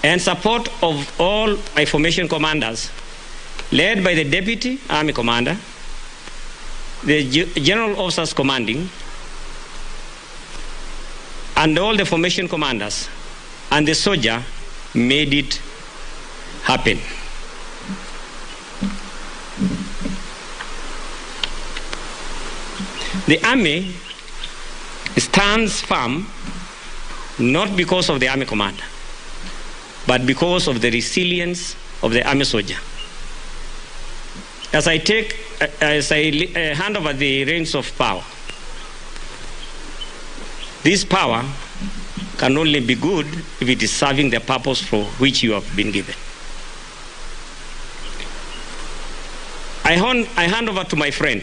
and support of all my formation commanders, led by the Deputy Army Commander, the General Officers Commanding, and all the formation commanders, and the soldier made it happen. The Army stands firm not because of the Army Commander, but because of the resilience of the Army soldier. As I hand over the reins of power, this power can only be good if it is serving the purpose for which you have been given. I hand over to my friend,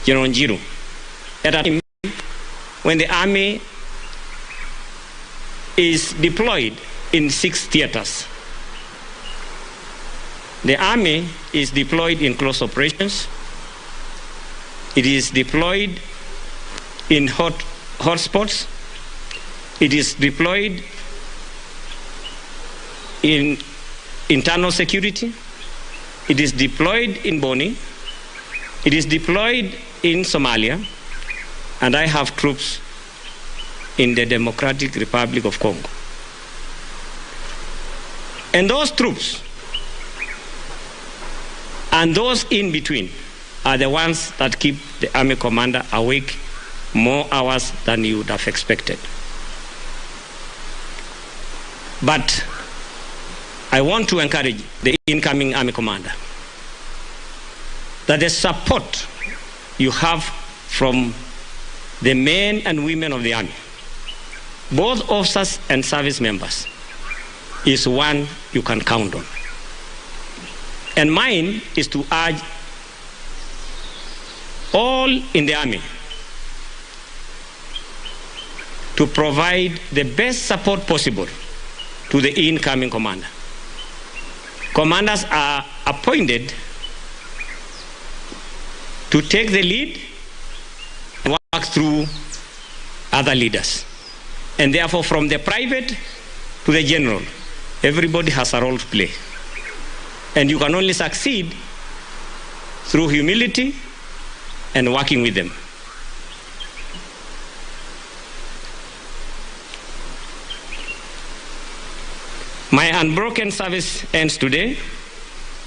Genenal Njiru, at a time when the Army is deployed in 6 theaters. The Army is deployed in close operations. It is deployed in hotspots. It is deployed in internal security. It is deployed in Boni. It is deployed in Somalia. And I have troops in the Democratic Republic of Congo. And those troops and those in between are the ones that keep the Army Commander awake more hours than you would have expected. But I want to encourage the incoming Army Commander that the support you have from the men and women of the Army, both officers and service members, is one you can count on. And mine is to urge all in the Army to provide the best support possible to the incoming commander. Commanders are appointed to take the lead and work through other leaders. And therefore, from the private to the general, everybody has a role to play. And you can only succeed through humility and working with them. My unbroken service ends today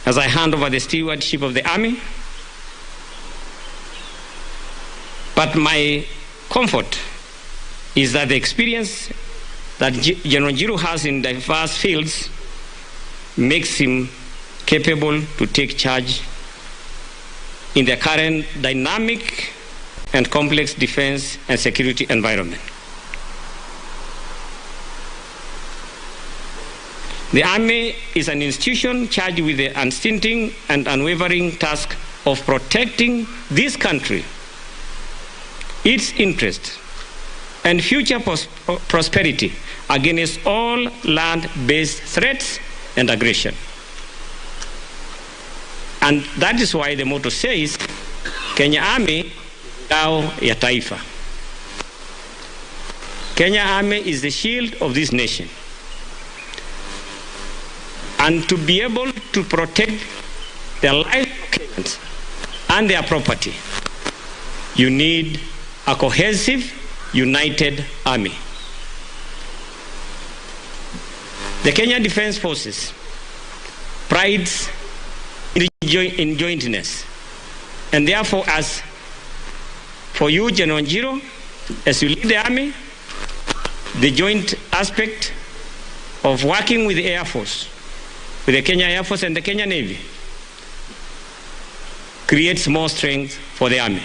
as I hand over the stewardship of the Army. But my comfort is that the experience that Genenal Njiru has in diverse fields makes him capable to take charge in the current dynamic and complex defense and security environment. The Army is an institution charged with the unstinting and unwavering task of protecting this country, its interests, and future prosperity against all land-based threats and aggression. And that is why the motto says, Kenya Army, ngao ya taifa. Kenya Army is the shield of this nation. And to be able to protect the lives of Kenyans and their property, you need a cohesive, united army. The Kenya Defense Forces prides in jointness. And therefore, as for you, Genenal Njiru, as you lead the Army, the joint aspect of working with the Air Force, with the Kenya Air Force and the Kenya Navy, creates more strength for the Army.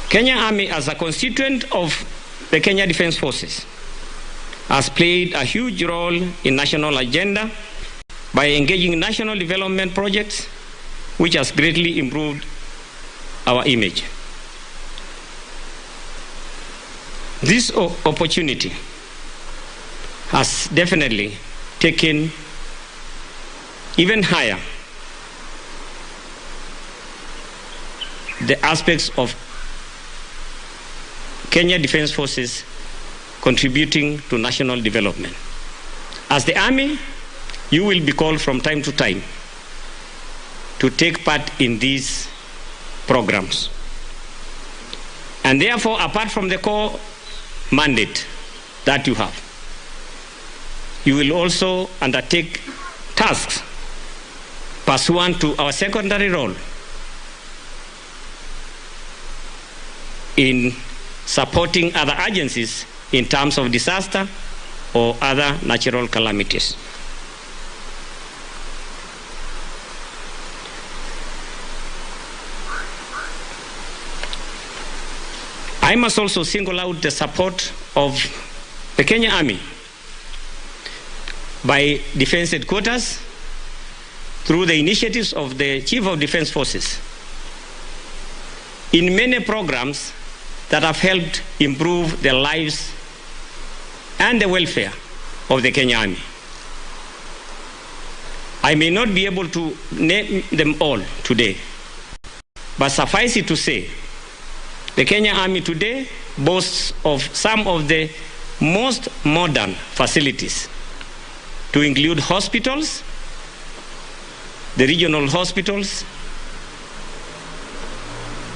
Kenya Army, as a constituent of the Kenya Defense Forces, has played a huge role in national agenda by engaging in national development projects, which has greatly improved our image. This opportunity has definitely taken even higher the aspects of Kenya Defence Forces contributing to national development. As the Army, you will be called from time to time to take part in these programs. And therefore, apart from the core mandate that you have, you will also undertake tasks pursuant to our secondary role in supporting other agencies in terms of disaster or other natural calamities. I must also single out the support of the Kenya Army by Defense Headquarters through the initiatives of the Chief of Defense Forces in many programs that have helped improve the lives and the welfare of the Kenya Army. I may not be able to name them all today, but suffice it to say, the Kenya Army today boasts of some of the most modern facilities, to include hospitals, the regional hospitals,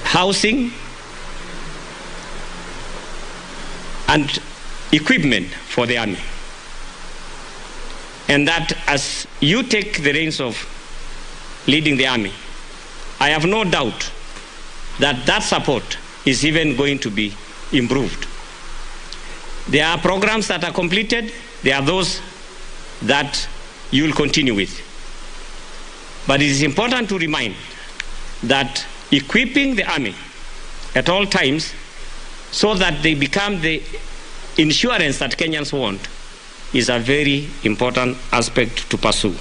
housing, and equipment for the Army. And that as you take the reins of leading the Army, I have no doubt that that support is even going to be improved. There are programs that are completed, there are those that you will continue with. But it is important to remind that equipping the Army at all times so that they become the insurance that Kenyans want is a very important aspect to pursue.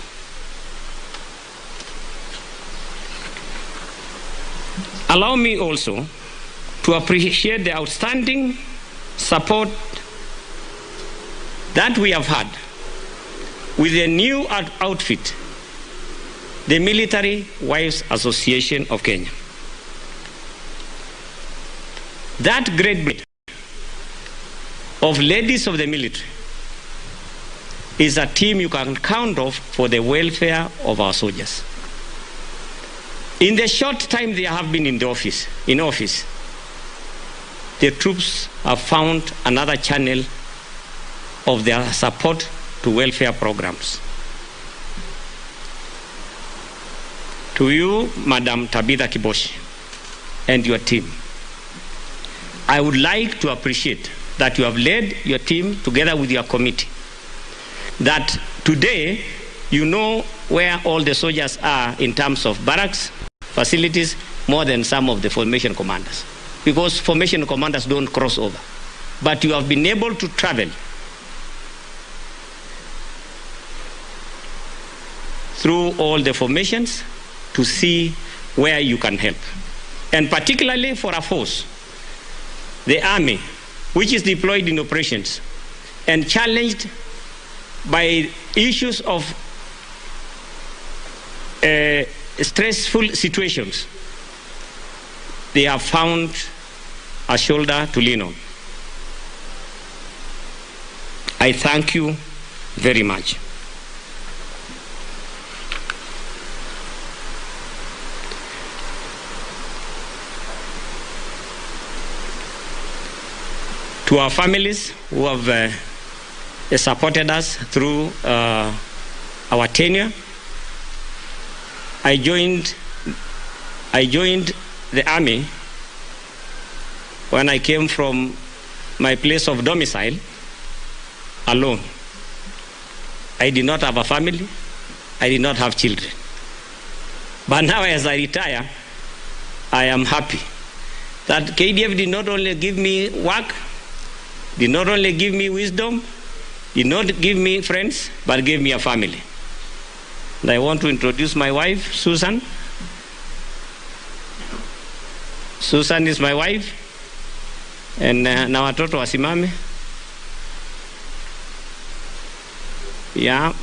Allow me also to appreciate the outstanding support that we have had with the new outfit, the Military Wives Association of Kenya. That great bit of ladies of the military is a team you can count on for the welfare of our soldiers. In the short time they have been in office, the troops have found another channel of their support to welfare programs. To you, Madam Tabitha Kiboshi, and your team, I would like to appreciate that you have led your team together with your committee, that today you know where all the soldiers are in terms of barracks, facilities, more than some of the formation commanders. Because formation commanders don't cross over. But you have been able to travel through all the formations to see where you can help. And particularly for a force, the Army, which is deployed in operations and challenged by issues of stressful situations, they have found a shoulder to lean on. I thank you very much. To our families who have supported us through our tenure, I joined the Army when I came from my place of domicile alone. I did not have a family, I did not have children. But now as I retire, I am happy that KDF did not only give me work, did not only give me wisdom, did not give me friends, but gave me a family. And I want to introduce my wife, Susan. Susan is my wife, and na watoto wasimame. Yeah,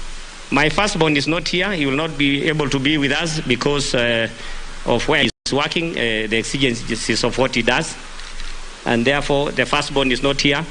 my firstborn is not here. He will not be able to be with us because of where he is working, the exigencies of what he does. And therefore, the firstborn is not here.